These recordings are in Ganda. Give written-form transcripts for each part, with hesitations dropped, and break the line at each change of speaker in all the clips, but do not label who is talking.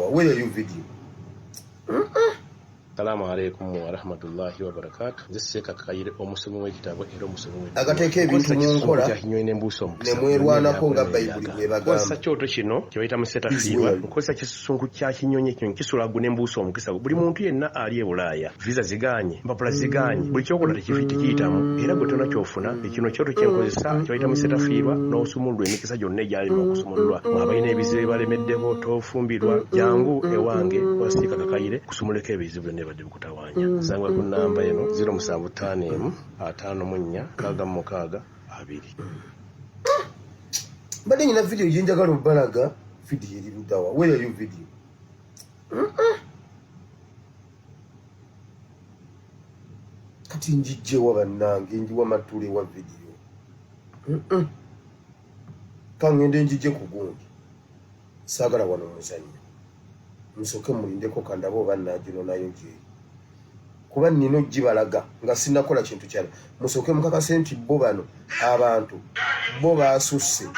Budawa. Where are you video?
Assalamu alaikum wa rahmatullahi wa barakatuh. Ziseka kakayire omusomo w'ekitabo era omusomo w'ekitabo.
Agateeka ebintu mu nkola ne mwerwanako nga Bayibuli bw'ebagamba.
Nkozesa kyoto kino kye bayita musetafiirwa. Nkozesa kisunku kya kinyonyi kino kisulagu n'embuusa omukisa. Buli muntu yenna ali e Bulaaya. Visa ziganye, mpapula ziganye. Buli kyokola tekiyitamu. Era gwe tonna kyofuna. Ekino kyoto kye nkozesa kye bayita musetafiirwa n'osumululwa emikisa gyonna egyalina okusumululwa. Mwabalina ebizibu balemeddeko tofumbirwa jangu ewange wasiika kakayire kusumuleko ebizibu byonna badde bukutawanya. Sangwa ku namba eno 075 54 66 2.
Mbadde nyina video yenjagala obalaga video eri Budawa. Where are you video? Kati njijjewa bannange njiwa matule wa video. Kangende njijje ku gundi. Saagala wano muzanyo. Musoke mulindeko kandabo bannagino nayo gye. Kuba nino gibalaga nga sinnakola kintu kyala. Musoke mukakase nti bo bano abantu bo basusse.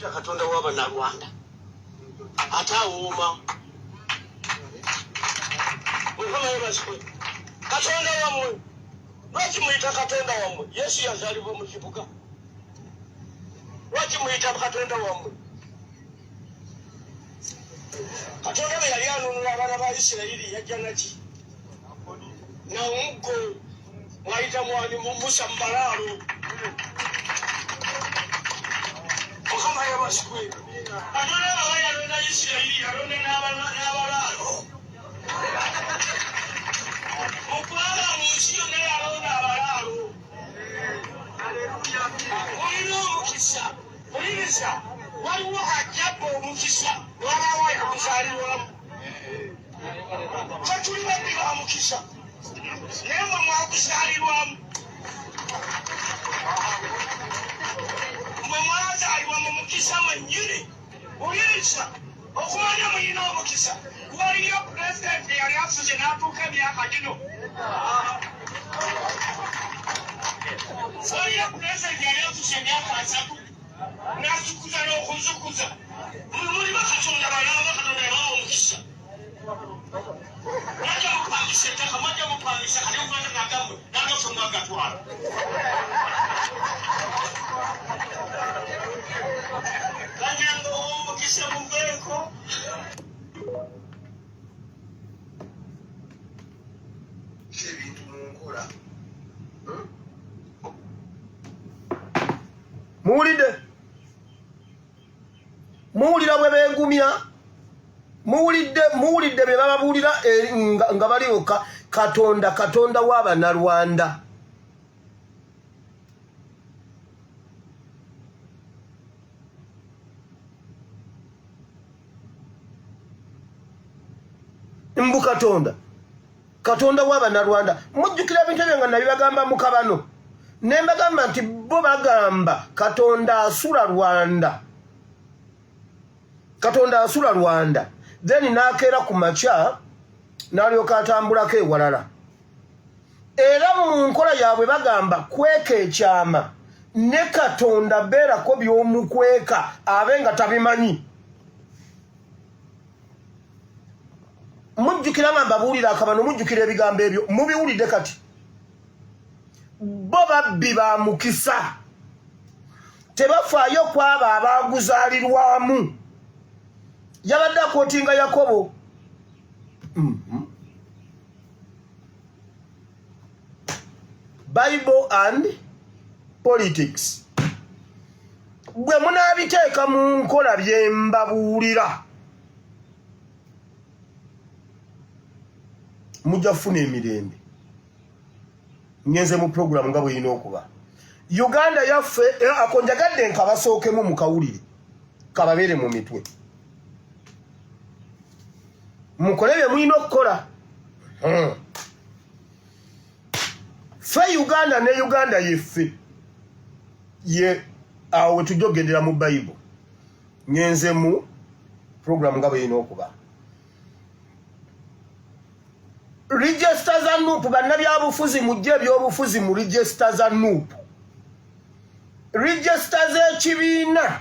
Katonda w'Abannarwanda atawooma Katonda wammwe lwaki muyita Katonda wammwe Yesu yazaalibwa mu kibuga lwaki muyita Katonda wammwe Katonda bwe yali anunula abaana ba Isirayiri yajja naki nawuggo mwayita mwani mumusa mu malaalo Mukama yabasukwe Katonda bwe yalonda Isirayiri yalonda n'abalaalo okwala mu nsi yonna yalonda abalaalo olina omukisa oyinza waliwo ajjabba omukisa walawo yakuzaalirwamu fe tuli badde ba mukisa naye mwe mwakuzaalirwamu mwe mwazaalibwa mu mukisa mwennyini oyinza okumanya muyina omukisa waliyo pulezidenti yali afuze n'atuuka emyaka gino waliyo pulezidenti yali afuze emyaka 3 n'azukuza n'okuzukuza muli bakatonda balaba Katonda yabawa omukisa mwajja mupangisa ettaka mwajja mupangisa kali omwana nagamwe n'agafumu agatwala kanyanga omukisa mubeeko ebintu mu nkola
muwulira bwe beegumya muwulidde bye bababuulira nga balioka Katonda w'Abannarwanda. Mbu Katonda w'Abannarwanda. Mujjukira ebintu ebyo nga nabibagamba mu kabano. Ne mbagamba nti bo bagamba Katonda asula Rwanda. Then n'akeera ku makya n'alyoka atambulako ewalala. Era mu nkola yaabwe bagamba kweka ekyama ne Katonda beerako by'omukweka abe nga tabimanyi. Mujjukira nga mbabuulira akabano mujjukira ebigambo ebyo mubiwulidde kati. Bo babbi ba mukisa tebafaayo kwabo abaaguzaalirwamu. Yabadde akootinga Yakobo. Bible and politics. Gwe munaabiteeka mu nkola bye mbabuulira. Mujja kufuna emirembe. Ngenze mu program nga bwe yina okuba. Uganda yaffe akonjagadde nkabasookemu mu kawulire. Kababeere mu mitwe. Mukole bye mulina okukola. Fe Uganda ne Uganda yeffe. Ye awo we tujja okugendera mu Bible. nyenze mu program nga bwe okuba register za NUP bannabyabufuzi mujje ebyobufuzi mu register za NUP register z'ekibiina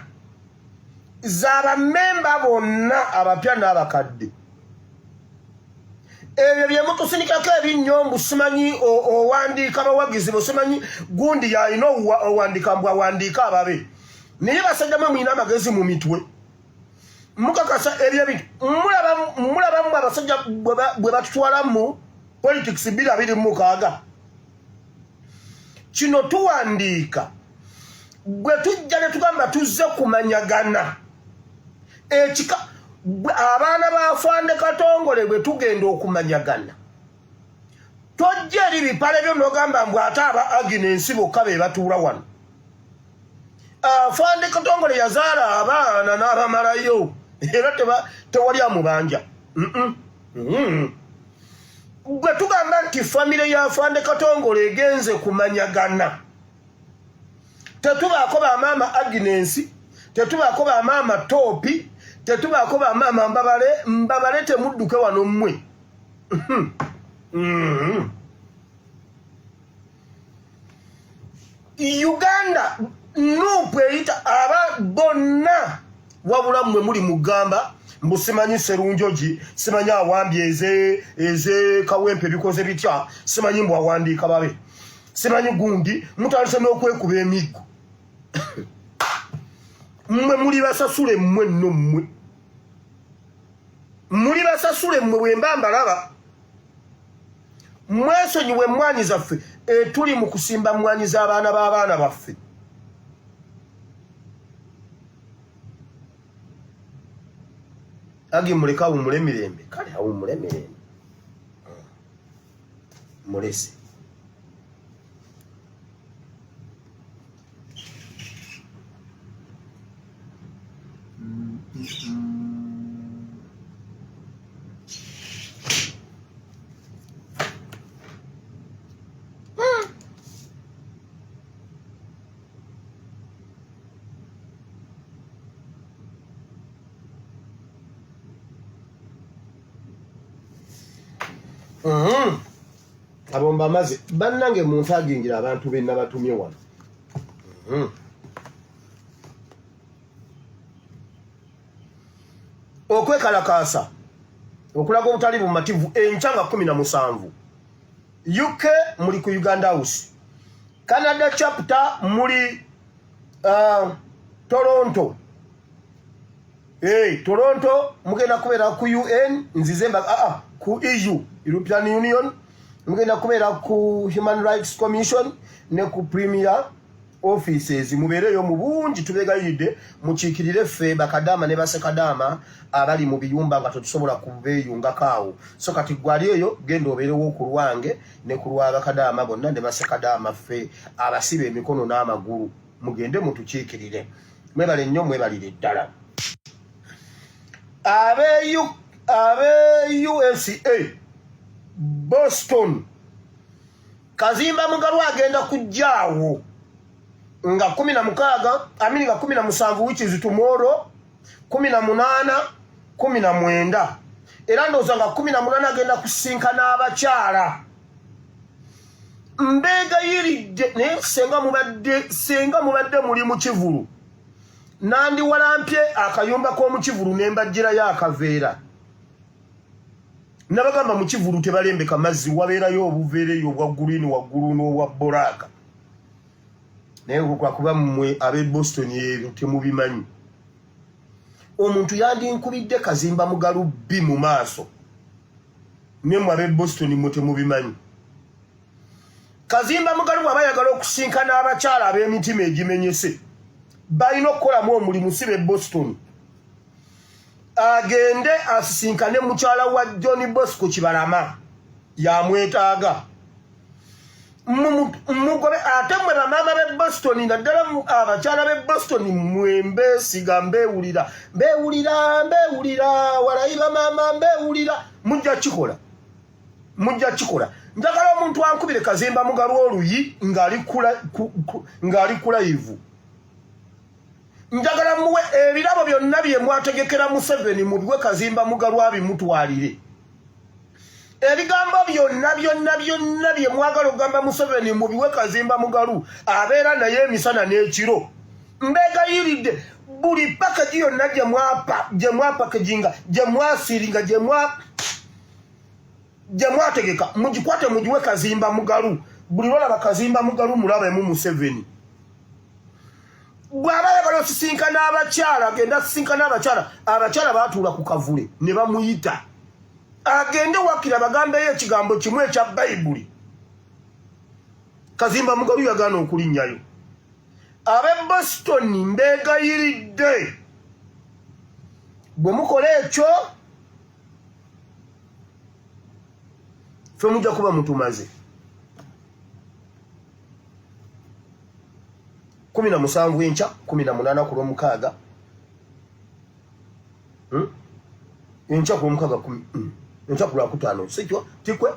z'abamemba bonna abapya n'abakadde ebyo bye mutusinikako ebinnyombu simanyi owandiika bawagizi bosimanyi gundi yalina owandiika mbw awandiika ababe naye basajja mwe mulina amagezi mu mitwe mukakasa ebyo bintu mulabamu abasajja bwe batutwala mu politics 2026 kino tuwandiika bwe tujja ne tugamba tuzze kumanyagana ekika abaana ba Afande Katongole bwe tugenda okumanyagana tojja eri bipale byo n'ogamba mbw ate aba Agnes bokka be batuula wano Afande Katongole yazaala abaana n'abamalayo era tewali amubanja bwe tugamba nti famire ya Afande Katongole egenze kumanyagana tetubaako bamaama Agnes tetubaako bamaama Topi tetubaako bamaama mbabale temudduke wano mmwe Uganda NUP eyita aba bonna wabula mmwe muli mugamba mbu simanyi Serunjoji simanyi awambye eze Kawempe bikoze bitya simanyi mbu awandiika babe simanyi gundi mutandise n'okwekuba emiggo mmwe muli basasule mmwe nno mmwe muli basasule mmwe bwe mba mbalaba mwesonyiwe mmwanyi zaffe tuli mu kusimba mmwanyi z'abaana b'abaana baffe agi muleka awumule mirembe kale awumule mirembe mulese abomba amaze bannange muntu agingira abantu benna batumye wano okwekalakaasa okulaga obutali bumativu enkyanga 17 UK muli ku Uganda House Canada chapter muli Toronto Toronto mugenda kubeera ku UN nzizemba ku EU European Union mugenda kubeera ku Human Rights Commission ne ku Premier Offices mubeereyo mu bungi tubegayidde mukiikirire ffe bakadama ne basekadama abali mu biyumba nga tusobola kubeeyungakaawo so kati gwali eyo genda obeerewo ku lwange ne ku lwa bakadama bonna ne basekadama ffe abasiba emikono n'amagulu mugende mutukiikirire mwebale nnyo mwebalire ddala abe USA Boston Kazimba Mugalu agenda kujjaawo nga 16 amini nga 17 which is tomorrow 18 19 era ndoza nga 18 agenda kusinkana abakyala mbega yiridde ne senga mubadde muli mu Kivulu nandi walampye akayumba ko mu Kivulu nembajjira ya akaveera nabagamba mu Kivulu tebalembeka mazzi wabeerayo obuveereyo obwa green waggulu n'obwa boraka naye kwa kuba mmwe abe Boston ebyo temubimanyi omuntu yandinkubidde Kazimba Mugalu bbi mu maaso nemwe abe Boston mwe temubimanyi Kazimba Mugalu bw'abayagala okusinkana abakyala ab'emitima egimenyese balina okukolamu omulimu sibe Boston agende asisinkane mukyala wa John Bosco Kibalama yamwetaaga mugobe ate mwe bamaama be Boston naddala abakyala be Boston mwembe siga mbeewulira walayiba maama mbeewulira mujja kikola njagala omuntu ankubire Kazimba Mugalu oluyi ng'ali kula ivu njagala muwe ebirabo byonna bye mwategekera Museveni mu biwe Kazimba Mugalu bimutwalire ebigambo byonna bye mwagala okugamba Museveni mu biwe Kazimba Mugalu abeera naye emisana n'ekiro mbegayiridde buli package yonna gye mwapakejinga gye mwasiringa gye mwategeka mugikwate mugiwe Kazimba Mugalu buli lwalaba Kazimba Mugalu mulabemu Museveni bw'aba yagala osisinkana abakyala agenda sisinkana abakyala baatuula ku kavule ne bamuyita agende wakira bagambeyo ekigambo kimu ekya Bayibuli Kazimba Mugalu yagaana okulinnyayo ab'e Boston mbeegayiridde bwe mukola ekyo ffe mujja kuba mutumaze 17 enkya 18 ku lw'omukaaga enkya ku lw'omukaaga enkya ku lwakutaano sikyo tikwe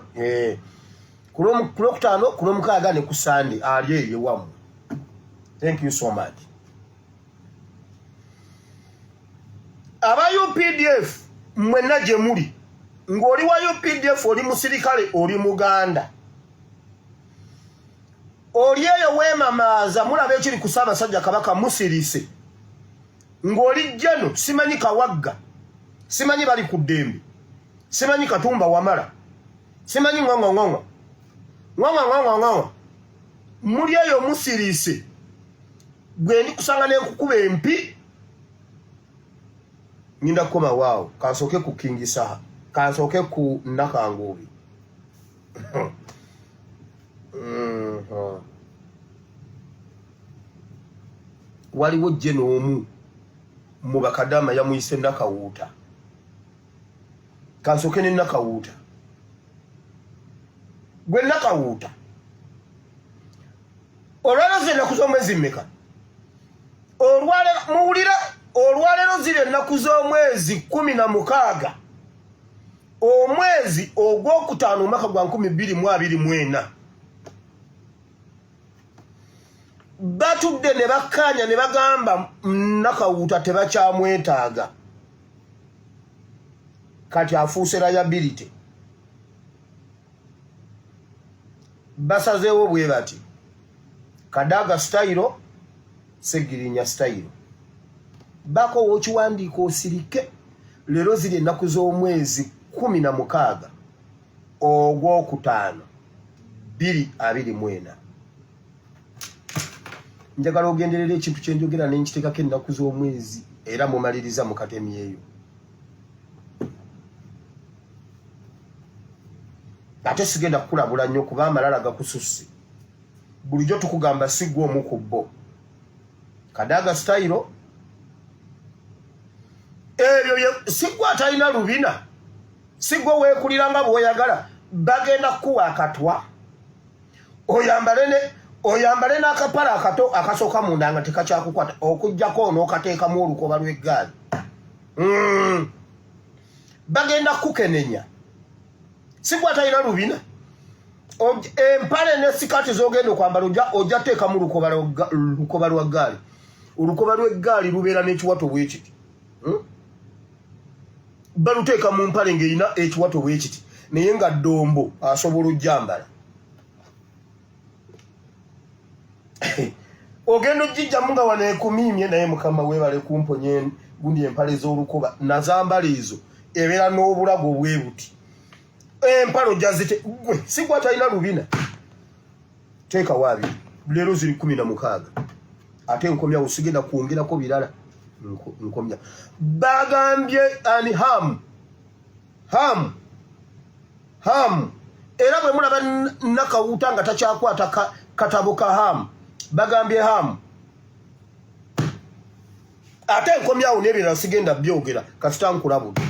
ku lwokutaano ku lw'omukaaga ne ku Sande ali eyo wamu. Thank you so much. Aba UPDF mwenna gye muli ng'oli wa UPDF oli musirikale oli Muganda oli eyo weemamaaza mulaba ekiri ku Ssaabasajja Kabaka musirise ng'oli jeno simanyi Kawagga simanyi bali ku ddembe simanyi Katumba Wamala simanyi ng'ong'ong'ong'o muli eyo musirise gwe ndi kusanga n'enkukuba empi ninda kukoma waawo kansooke ku King Saha kansooke ku Nakanguubi waliwo jeno omu mu bakadama yamuyise Nakawuuta kansooke ne Nakawuuta gwe Nakawuuta olwaleero ennaku z'omwezi mmeka olwaleero ziri ennaku z'omwezi 16 omwezi ogwokutaano omwaka gwa 2024 batudde ne bakkaanya ne bagamba Nakawuuta tebakyamwetaaga kati afuuse liability basazeewo bwe bati Kadaga style Segirinya style bako wokiwandiika osirike leero ziri ennaku z'omwezi 16 ogwokutaano 2024 njagala ogenderera ekintu kye njogera ne nkiteekako ennaku z'omwezi era mumaliriza mu katemi eyo ate sigenda kukulabula nnyo kuba amalala gakususse bulijjo tukugamba sigwa omu ku bo Kadaga style ebyo sigwa atalina lubina sigwa weekulira nga bw'oyagala bagenda kuwa akatwa oyambale n'akapala akato akasooka munda nga tekakyakukwata okuggyako n'okateekamu olukoba lw'eggaali bagenda kukenenya sigwa atalina lubina empale ne sikati z'ogenda okwambala ojja teekamu lukoba lwa ggaali olukoba lw'eggaali lubeera n'ekiwato bwekiti baluteeka mu mpale ng'erina ekiwato bwekiti naye nga Ddombo asobola ojjambala ogenda ogijjamu nga wano ekumiimye naye mukama weebale kumponye gundi empale z'olukoba nazambala ezo ebeera n'obulago obwebuti empale ojja zite gwe sigwa talina lubina teeka waabi leero ziri 16 ate nkomya usigenda kwongerako birala nkomya bagambye ani ham era bwe mulaba Nakawuuta nga takyakwata katabo ka ham bagambye ham ate nkomyawo n'ebirala sigenda byogera kasita nkulabudde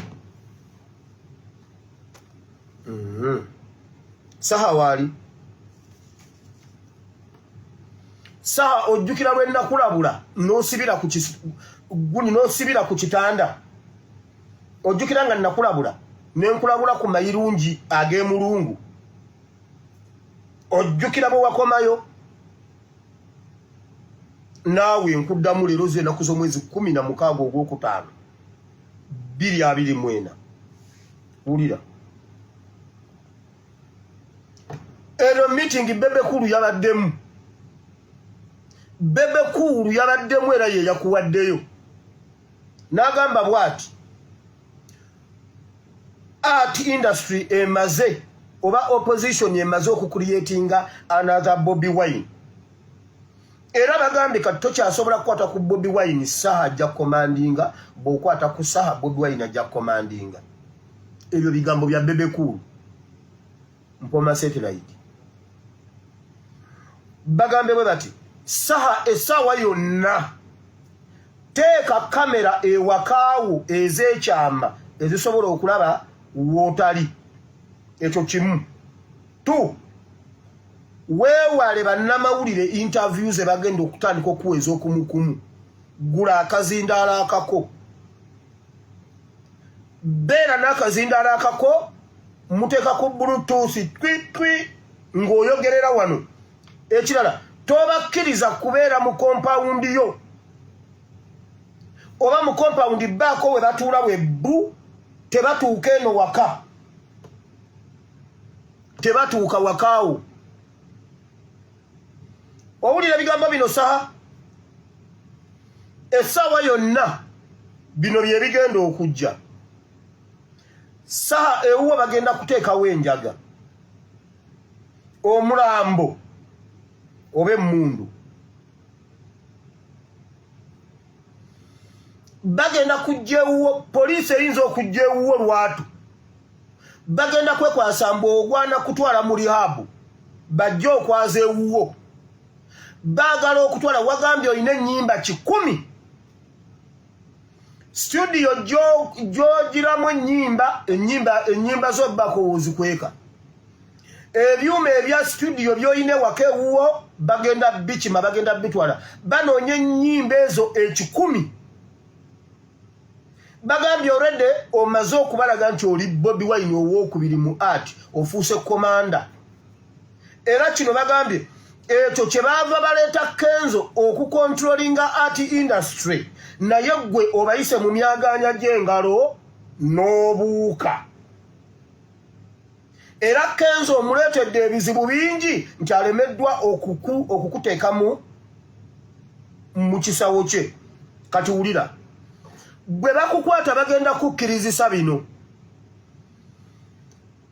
saha waali saha ojjukira lwe nakulabula n'osibira ku kitanda ojjukira nga nakulabula nenkulabula ku mayirungi ag'emulungu ojjukira bwe wakomayo naawe nkuddamu leero z'ennaku z'omwezi 16 ogwokutaano 2024 wulira eno meeting Bebe Cool yabaddemu Bebe Cool yabaddemu era ye yakuwaddeyo n'agamba bw'ati art industry emaze oba opposition emaze okucreatinga another Bobi Wine era bagambe kati tokyasobola kukwata ku Bobi Wine saha ajja commandinga bw'okwata ku saha Bobi Wine ajja commandinga ebyo bigambo bya Bebe Cool Mpoma satellite bagambe bwe bati saha esawa yonna teeka kamera ewakaawo ez'ekyama ezisobola okulaba wotali ekyo kimu tu weewale bannamawulire interviews bagenda okutandika okuweza okumukumu gula akazindaala akako beera n'akazindaala akako muteeka ku bluetooth twi ng'oyogerera wano ekirala tobakkiriza kubeera mu compound yo oba mu compound baako we batuula webbu tebatuuka eno waka tebatuuka wakaawo owulira bigambo bino saha essaawa yonna bino bye bigenda okujja saha ewuwo bagenda kuteekawo enjaga omulambo oba emmundu bagenda kujja ewuwo poliisi eyinza okujja ewuwo lwatu bagenda kwekwasa mbu ogwana kutwala mu rihabu bajja okwaza ewuwo baagala okutwala wagambye olina ennyimba 10 studio gyogiramu ennyimba z'obbako ozikweka ebyuma ebya studio by'olina waka ewuwo bagenda bikima bagenda bitwala banoonya ennyimba ezo 10 bagambye olwedde omaze okubalaga nti oli Bobi Wine owookubiri mu art ofuuse komanda era kino bagambye ekyo kye baava baleeta Kenzo okukontrolinga art industry naye gwe obayise mu myaganya gy'engalo n'obuuka era Kenzo omuleetedde ebizibu bingi nti alemeddwa okukuteekamu mu kisawo kye kati wulira gwe bakukwata bagenda kukkirizisa bino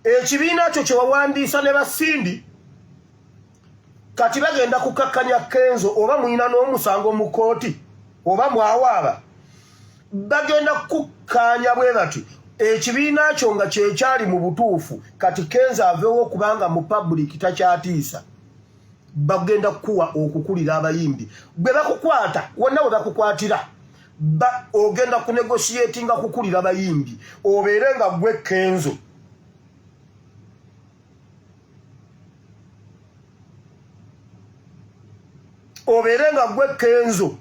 ekibiina kyo kye wawandiisa ne basindi kati bagenda kukakkanya Kenzo oba mulina n'omusango mu kooti oba mwawaaba bagenda kukkaanya bwe bati ekibiina kyo nga kyekyali mu butuufu kati Kenzo aveewo kubanga mu public takyatiisa bagenda kuwa okukulira abayimbi gwe bakukwata wonna we bakukwatira ogenda kunegotiatinga kukulira abayimbi obeere nga gwe Kenzo obeere nga gwe Kenzo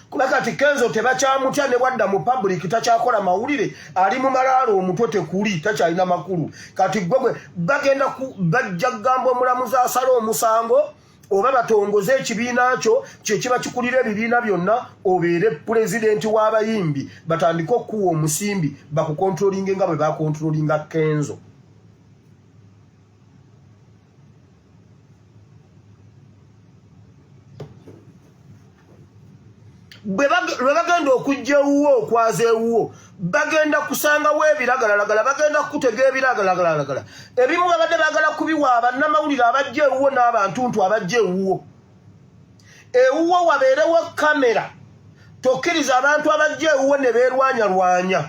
kuba kati Kenzo tebakyamutya ne wadda mu public takyakola mawulire ali mu malaalo omutwe tekuli takyalina makulu kati gwe bagenda bajja gamba omulamuzi asala omusango oba batongoze ekibiina kyo kye kiba kikulira ebibiina byonna obeere pulezidenti w'abayimbi batandike okuwa omusimbi bakukontrolinge nga bwe bakontrolinga Kenzo lwe bagenda okujja ewuwo okwaza ewuwo bagenda kusangawo ebiragalalagala bagenda kutega ebiragalalagala ebimu babadde bagala kubiwa bannamawulire abajja ewuwo n'abantuntu abajja ewuwo ewuwo wabeerewo kamera tokkiriza abantu abajja ewuwo ne beerwanyalwanya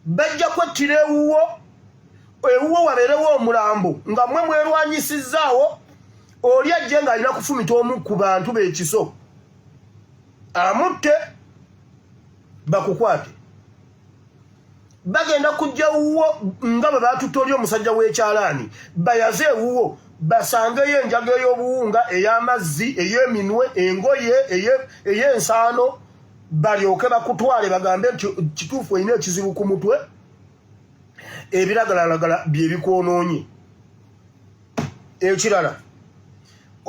bajja kwettira ewuwo wabeerewo omulambo nga mmwe mwerwanyisizaawo oli ajje ng'alina kufumita omu ku bantu b'ekiso amutte bakukwate bagenda kujja ewuwo nga bwe batutte oli omusajja w'ekyalaani bayaze ewuwo basangeyo enjaga ey'obuwunga ey'amazzi ey'eminwe engoye ey'ensaano balyoke bakutwale bagambe nti kituufu olina ekizibu ku mutwe ebiragalalagala bye bikwonoonye ekirala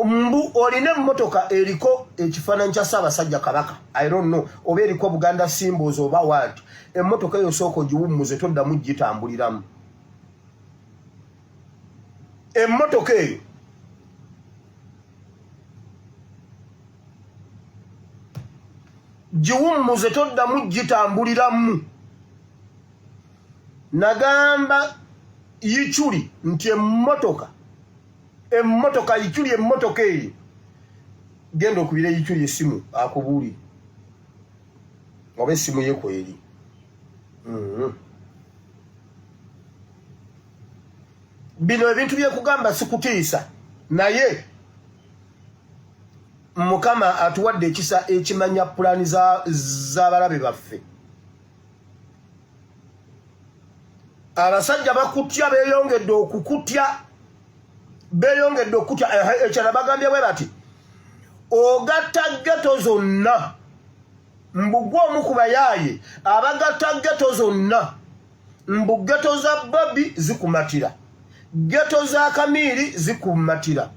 mbu olina emmotoka eriko ekifaananyi kya Ssaabasajja Kabaka, I don't know oba eriko Buganda symbols oba what, emmotoka eyo sooka ogiwummuze toddamu gitambuliramu. Emmotoka eyo giwummuze toddamu gitambuliramu. Nagamba Yichuli nti emmotoka Yichuli emmotoka eyo genda okubira Yichuli essimu akubuuli oba essimu ye kweri. Bino ebintu byekugamba sikutiisa naye Mukama atuwadde ekisa ekimanya pulaani z'abalabe baffe. Abasajja bakutya beeyongedde okukutya ekyala bagambye bwe bati ogatta ghetto zonna mbugwa omu ku bayaaye abagatta ghetto zonna mbu ghetto za Bobby zikumatira, ghetto za Kamiiri zikumatira,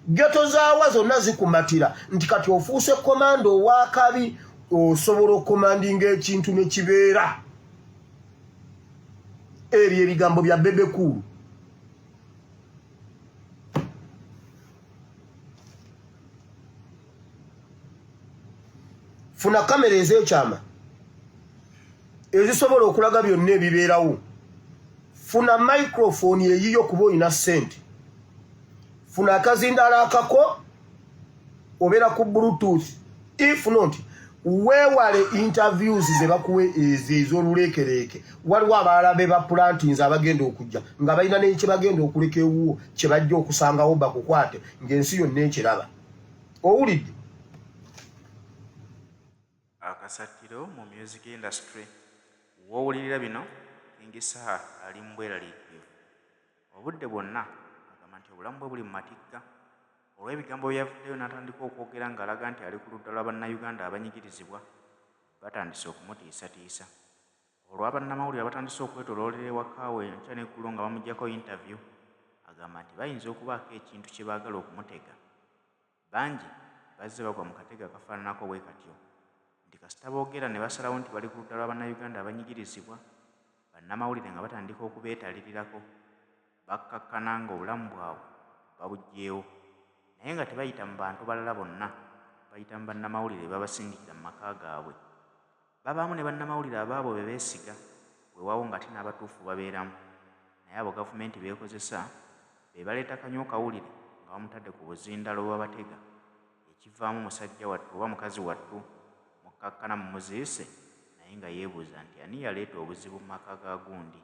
ghetto zaawa zonna zikumatira, nti kati ofuuse komando ow'akabi osobola okomandinga ekintu ne kibeera. Ebyo ebigambo bya Bebe Cool. Funa kamera ez'ekyama ezisobola okulaga byonna ebibeerawo. Funa microphone eyiyo kuba olina ssente. Funa akazindaala akako obeera ku Bluetooth. If not, weewale interviews ze bakuwe ez'oluleekereeke. Waliwo abalala ba plantings abagenda okujja nga balina n'ekye bagenda okuleka ewuwo kye bajja okusangawo bakukwate ng'ensi yonna ekiraba. Owulidde?
Akasatiro mu music industry w'owulirira bino Kingisaha ali mu bweraliikirivu. Obudde bwonna agamba nti obulamu bwe buli mu matigga olw'ebigambo byavuddeyo n'atandika okwogera ng'alaga nti ali ku ludda lwa bannayuganda abanyigirizibwa batandise okumutiisatiisa. Olwa bannamawulire abatandise okwetoloolera ewakaawe enkya n'eggulo nga bamuggyako interview agamba nti bayinza okubaako ekintu kye baagala okumutega. Bangi bazze bagwa mu katego akafaananako bwe katyo nti kasita boogera ne basalawo nti bali ku ludda lwa bannayuganda abanyigirizibwa, bannamawulire nga batandika okubeetalirirako bakkakkana ng'obulamu bwabwe babuggyeewo, naye nga tebayita mu bantu balala bonna, bayita mu bannamawulire babasindikira mu maka gaabwe. Babaamu ne bannamawulire abaabo be beesiga weewaawo nga ate n'abatuufu babeeramu, naye abo gavumenti beekozesa be baleeta kanyo kawulire nga bamutadde ku buzindalo bwabatega, ekivaamu musajja wattu oba mukazi wattu mukkakkana mu muziise naye nga yeebuuza nti ani yaleeta obuzibu mu maka ga gundi.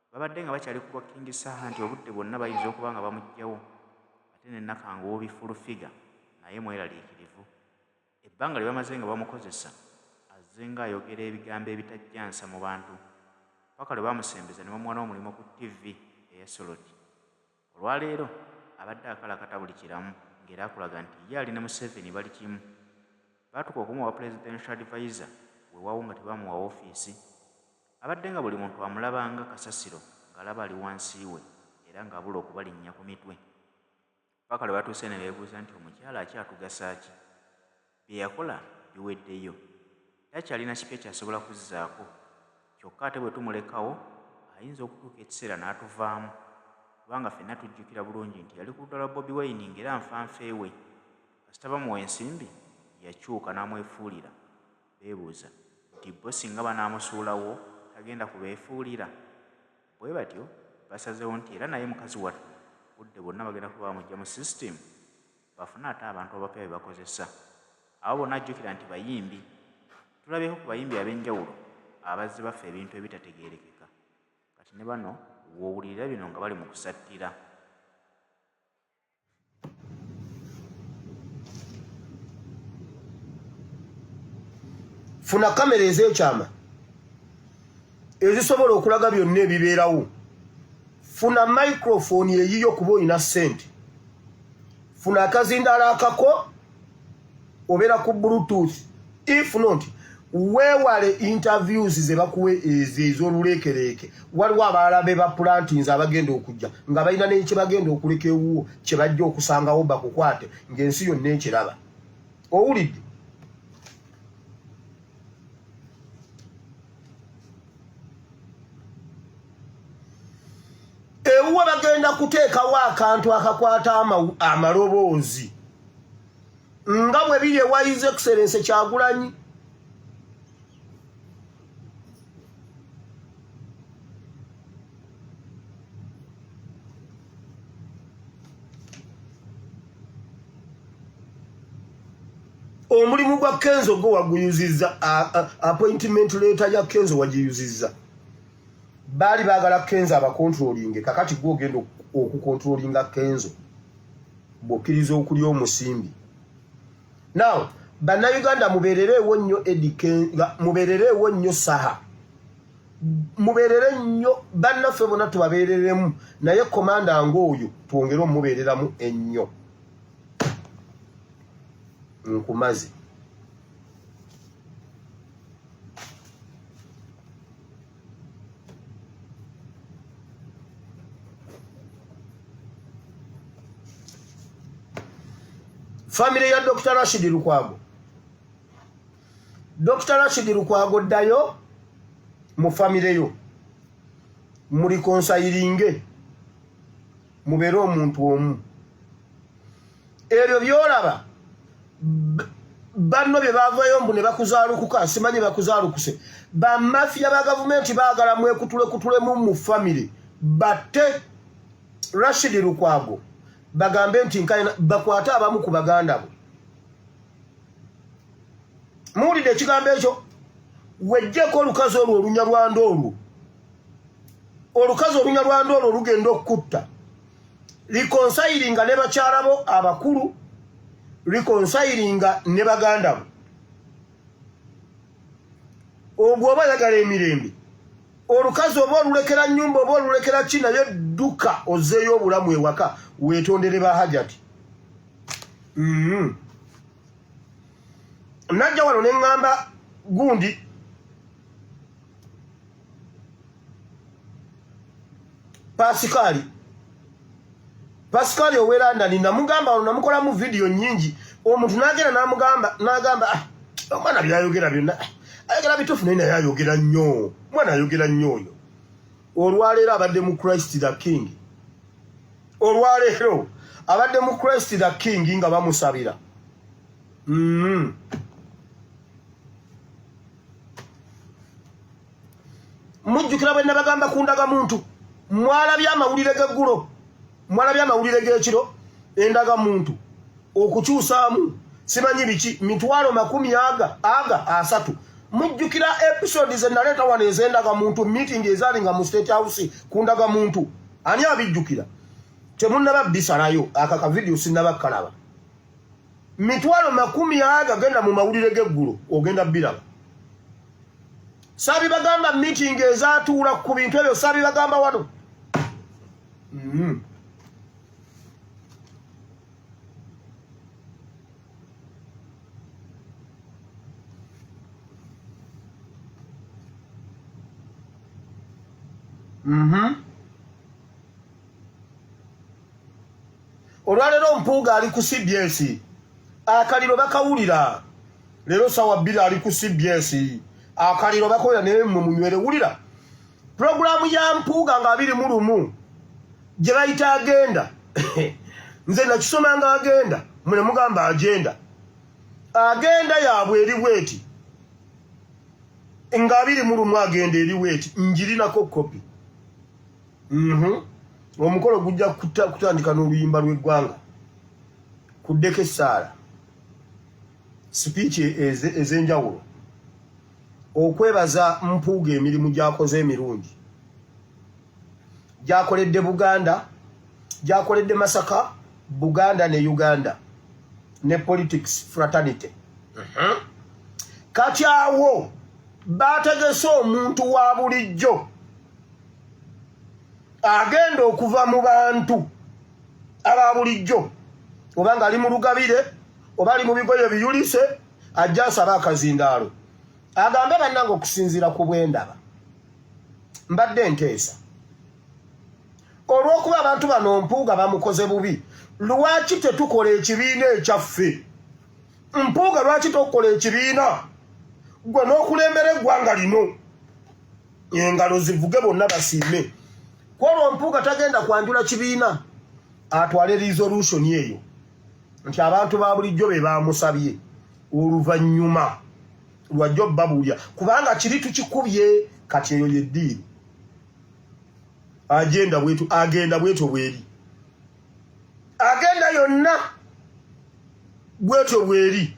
Babadde nga bakyali ku bwa Kingisaha nti obudde bwonna bayinza okuba nga bamuggyawo ate ne Nakanga w'obifulufiga naye mweraliikirivu. Ebbanga lye bamaze nga bamukozesa azze ng'ayogera ebigambo ebitajjansa mu bantu paka lwe bamusembeza ne bamuwa n'omulimu ku TV eya Soloti. Olwaleero abadde akalakata buli kiramu ng'era akulaga nti ye ali ne Museveni bali kimu. Baatuka okumuwa presidential advisor weewaawo nga tebamuwa ofiisi. Abadde nga buli muntu amulabanga kasasiro ng'alaba ali wansi we era ng'abula okubalinnya ku mitwe. Paka lwe batuuse ne beebuuza nti omukyala akyatugasa ki? Bye yakola biweddeyo. Takyalina kipya ky'asobola kuzzaako. Kyokka ate bwe tumulekawo ayinza okutuuka ekiseera n'atuvaamu. Kubanga ffenna tujjukira bulungi nti yali ku ludda lwa Bobi Wine ng'era nfanfeewe. Kasita bamuwa ensimbi yakyuka n'amwefuulira. Beebuuza nti bo singa banaamusuulawo tagenda kubeefuulira. Bwe batyo basazeewo nti era naye mukazi wattu budde bwonna bagenda kuba bamugya mu system bafune ate abantu abapya be bakozesa. Abo bonna ajjukira nti bayimbi. Tulabyeko ku bayimbi ab'enjawulo abazze baffe ebintu ebitategeerekeka. Kati ne bano w'owulirira bino nga bali mu kusattira.
Funa kamera ez'ekyama ezisobola okulaga byonna ebibeerawo. Funa microphone eyiyo kuba olina ssente. Funa akazindaala akako obeera ku Bluetooth. If not, weewale interviews ze bakuwe ez'oluleekereeke waliwo abalala be baplantings abagenda okujja nga balina n'ekye bagenda okuleka ewuwo kye bajja okusangawo bakukwate ng'ensi yonna ekiraba owulidde ewuwo bagenda kuteekawo akantu akakwata amaloboozi nga bwe biri ewa His Excellency Kyagulanyi omulimu gwa Kenzo go waguyuzizza appointment letter ya Kenzo wagiyuzizza bali bagala Kenzo abakontrolinge kakati gwo gendo okukontrolinga Kenzo bokiriza okuli omusimbi now bannayuganda mubeerereewo nnyo mubeerereewo nnyo saha mubeerere nnyo bannaffe bonna tubabeereremu naye komanda ng'oyo twongere omubeereramu ennyo nkumazi family ya Dr. Rashid Lukwago Dr. Rashid Lukwago ddayo mu family yo muri konsayiringe mubeere omuntu omu ebyo byolaba banno bye bavayo mbu ne bakuzaalukuka simanyi bakuzaalukuse bamafia ba gavumenti baagala mwekutulekutulemu mu family batte Rashid Lukwago bagambe nti nkayina bakwata abamu ku baganda bo muwulidde ekigambo ekyo wejjeko olukazi olwo olunyalwanda olwo olukazi olunyalwanda olwo lugenda okutta likonsayiringa ne bakyala bo abakulu likonsayiringa ne baganda bo ogwo oba yagala emirembe olukazi oba olulekera nnyumba oba olulekera ki naye dduka ozzeeyo obulamu ewaka weetondere bahajati najja wano ne ŋŋamba gundi Pascal owerandani namugamba wano namukolamu vidiyo nnyingi omuntu n'agenda n'agamba omwana byayogera byonna ayogera bituufu naye naye ayogera nnyo omwana ayogera nnyo oyo olwaleero abadde mu Christ the King olwaleero abadde mu Christ the King nga bamusabira mujjukira bwe nabagamba kundaga muntu mwalabye amawulire g'eggulo mwalabye amawulire g'ekiro endaga muntu okukyusaamu simanyi biki 300 mujjukira episode ze naleeta wano ez'endaga muntu meeting ezaali nga mu State House kundaga muntu ani abijjukira temunnaba bisalayo akaka video sinnabakalaba 300 genda mu mawulire g'eggulo ogenda biraba sabi bagamba meeting ezatuula ku bintu ebyo sabi bagamba wano olwaleero Mpuuga ali ku CBS akaliro bakawulira leero sawa 2 ali ku CBS akaliro bakola ne mu munywere wulira programu ya Mpuuga nga 21 gye bayita agenda nze nakisoma nga agenda mune mugamba agenda yaabwe eri bweti nga 21 agenda eri bweti njirinako kopi omukolo gujja kutandika n'oluyimba lw'eggwanga kuddeko essaala speech ez'enjawulo okwebaza Mpuuga emirimu gy'akoze emirungi gy'akoledde Buganda gy'akoledde Masaka Buganda ne Uganda ne politics fraternity kati awo baategese omuntu wa bulijjo agenda okuva mu bantu aba bulijjo oba nga ali mu lugabire oba ali mu bigoye biyulise ajja asaba akazindaalo agambe bannange okusinziira ku bwendaba mbadde nteesa olw'okuba abantu bano Mpuuga bamukoze bubi lwaki tetukola ekibiina ekyaffe Mpuuga lwaki tokola ekibiina gwe n'okulembera eggwanga lino engalo zivuge bonna basiime kwolwo Mpuuga tagenda kwanjula kibiina atwale resolution eyo nti abantu ba bulijjo be bamusabye oluvannyuma lwajja obbabuulya kubanga kiri tukikubye kati eyo yeddiini agenda bweto bweri agenda yonna bweto bweri